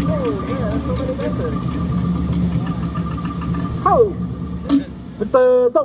Oh, yeah, so many dancers. How? Potato.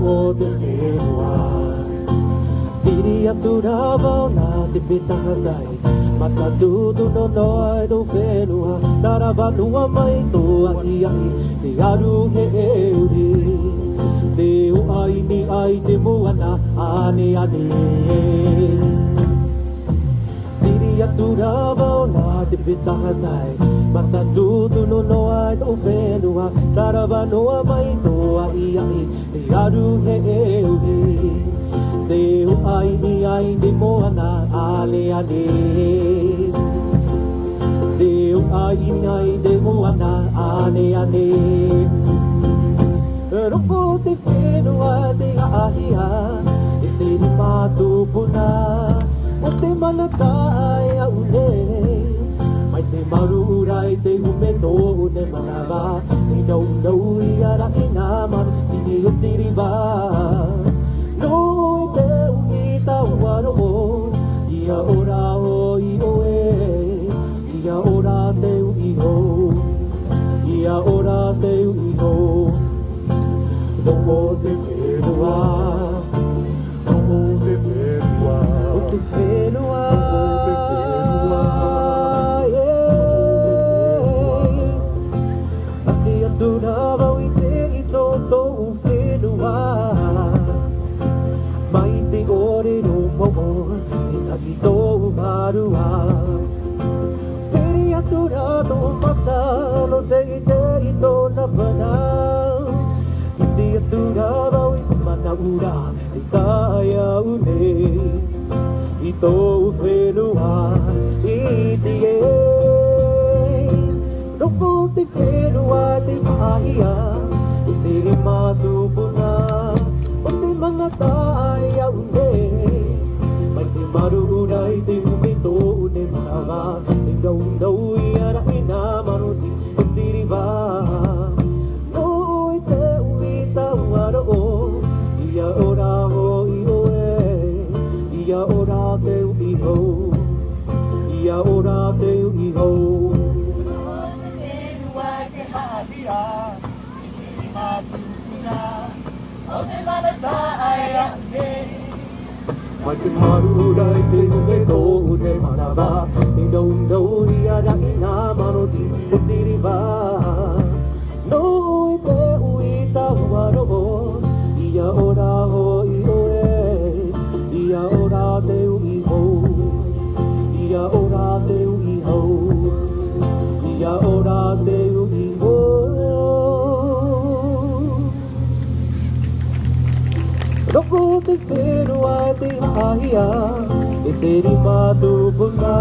Ōte'a Fenua Tiri aturava o nā te petahatai Maka tutu no noa do Fenua Tarawa nua mai tō ahi ahi Te aru he euri Te o ai ni ai te moana ane ane Tiri aturava o nā te petahatai Maka tutu no noa do Fenua Tarawa noa mai tō ahi ahi Te aru he euri Te o ai ni ai te moana ale ane Te o ai ni ai te moana ane ane Roko te whenua te ahia E te ni mātupuna O te manata ai au nei Mai te maru urai te hume tōu ne manawa Te nau nau i ara i nā manu Tini o tiri wā No e te uki tau waro o Ia ora o i oe Ia ora te uki ho Ia ora te uki ho No o te whenua No o te whenua O te whenua Turawa i te i tō tōu whenua Mai te ore no momo Te taki tōu wharua Peri atura tō mata No te i tōna mana I te aturawa i te mana ura I tai au nei I tōu whenua I te e Roko te whenua te ahia I te mātupuna O te mangata ai au nei Mai te maru urai te hume tōu ne manawa Te nau nau i ara i nā manuti o tiri wā No i te ui tau ara o Ia ora ho i oe Ia ora te ui ho Ia ora te ui ho O te manata ai a te Mai te marurai te une tō te marawa Ino ia rai nā maroti o tiriwa No i te ui tahua ro'o Ia ora ho i oe Ia ora te ui hou Ia ora te ui hou Ia ora te ui hou Roko te whenua te hahia E te rima tupuna